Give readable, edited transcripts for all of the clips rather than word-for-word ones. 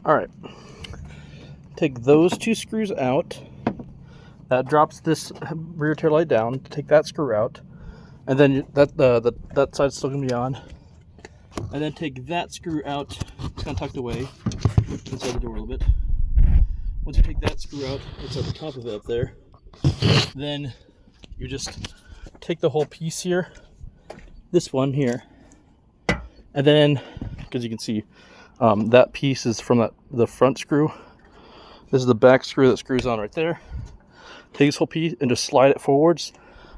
All right, take those 2 screws out. That drops this rear tail light down. Take that screw out, and then that side's still gonna be on. And then take that screw out. It's kind of tucked away inside the door a little bit. Once you take that screw out, it's at the top of it up there. Then you just take the whole piece here, this one here, and then, because you can see that piece is from the front screw. This is the back screw that screws on right there. Take this whole piece and just slide it forwards.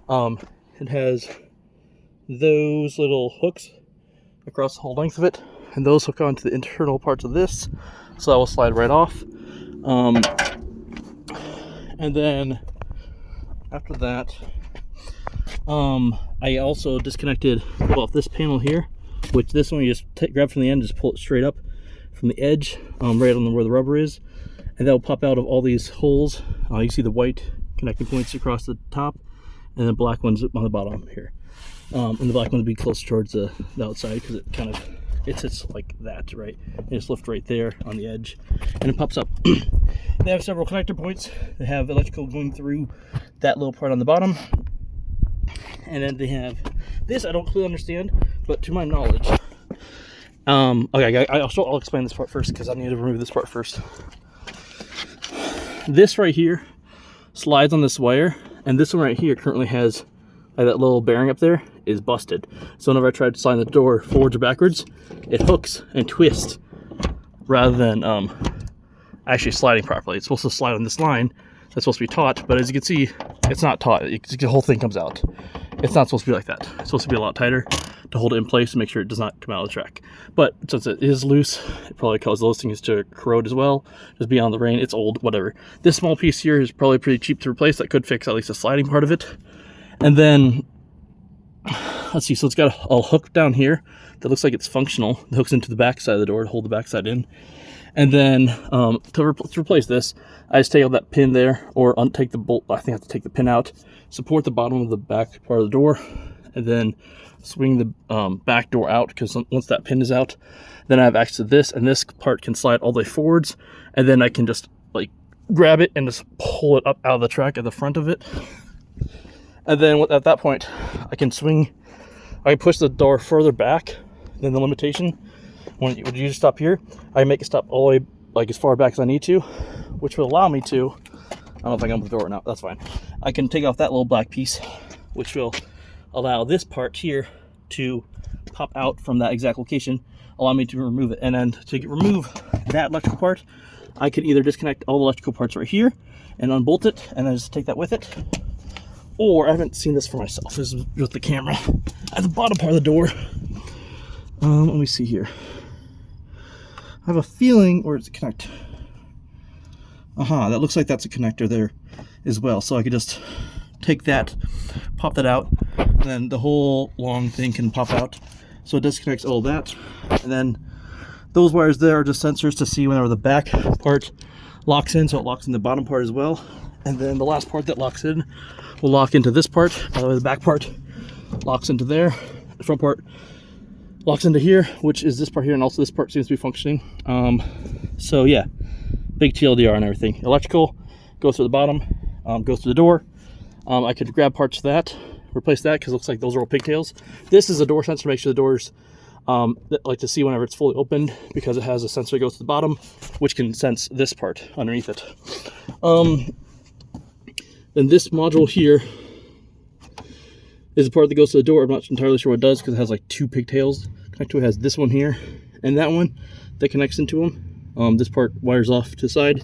It has those little hooks across the whole length of it, and those hook onto the internal parts of this, so that will slide right off. And then after that, I also disconnected, pulled off this panel here, which this one you just grab from the end, just pull it straight up from the edge, right on where the rubber is, and that will pop out of all these holes. You see the white connecting points across the top, and the black ones on the bottom here. And the black one will be close towards the outside, because it sits like that, right? And it's left right there on the edge, and it pops up. They have several connector points. They have electrical going through that little part on the bottom, and then they have this. I don't clearly understand, but to my knowledge, okay, I'll explain this part first, because I need to remove this part first. This right here slides on this wire, and this one right here currently has that little bearing up there is busted. So whenever I try to slide the door forwards or backwards, it hooks and twists rather than actually sliding properly. It's supposed to slide on this line. That's supposed to be taut, but as you can see, it's not taut. The whole thing comes out. It's not supposed to be like that. It's supposed to be a lot tighter to hold it in place and make sure it does not come out of the track. But since it is loose, it probably causes those things to corrode as well. Just beyond the rain, it's old, whatever. This small piece here is probably pretty cheap to replace. That could fix at least the sliding part of it. And then, let's see, so it's got a hook down here that looks like it's functional. It hooks into the back side of the door to hold the back side in. And then to replace this, I just take out that pin there, or untake the bolt. I think I have to take the pin out, support the bottom of the back part of the door, and then swing the back door out, because once that pin is out, then I have access to this, and this part can slide all the way forwards, and then I can just like grab it and just pull it up out of the track at the front of it. And then at that point, I can push the door further back than the limitation. When you just stop here, I make it stop all the way like as far back as I need to, which will allow me to, I don't know if I can open the door or not, that's fine. I can take off that little black piece, which will allow this part here to pop out from that exact location, allow me to remove it. And then to remove that electrical part, I could either disconnect all the electrical parts right here and unbolt it, and then just take that with it. Or, I haven't seen this for myself, this is with the camera, at the bottom part of the door. Let me see here. I have a feeling, or does it connect? That looks like that's a connector there as well. So I could just take that, pop that out, and then the whole long thing can pop out. So it disconnects all that. And then those wires there are just sensors to see whenever the back part locks in, so it locks in the bottom part as well. And then the last part that locks in will lock into this part. By the way, the back part locks into there. The front part locks into here, which is this part here, and also this part seems to be functioning. So yeah, big TLDR and everything. Electrical goes through the bottom, goes through the door. I could grab parts of that, replace that, because it looks like those are all pigtails. This is a door sensor to make sure the doors like to see whenever it's fully opened, because it has a sensor that goes to the bottom, which can sense this part underneath it. Then this module here is the part that goes to the door. I'm not entirely sure what it does, because it has like 2 pigtails connected to it. It has this one here and that one that connects into them. This part wires off to the side,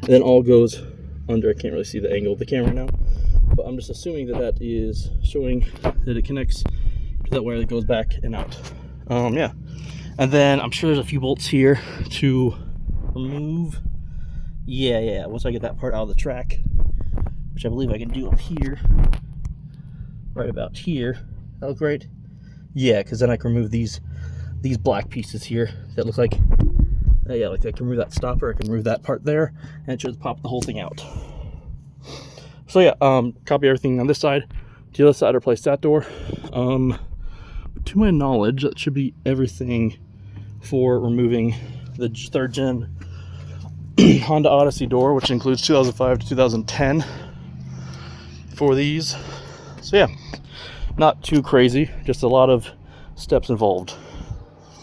and then all goes under. I can't really see the angle of the camera now, but I'm just assuming that that is showing that it connects to that wire that goes back and out. Yeah, and then I'm sure there's a few bolts here to remove. Yeah, once I get that part out of the track, which I believe I can do up here, right about here. That look right? Yeah, because then I can remove these black pieces here that look like, yeah, like I can remove that stopper, I can remove that part there, and it should pop the whole thing out. So yeah, copy everything on this side. To the other side, replace that door. To my knowledge, that should be everything for removing the 3rd gen Honda Odyssey door, which includes 2005 to 2010 for these. So yeah, not too crazy, just a lot of steps involved.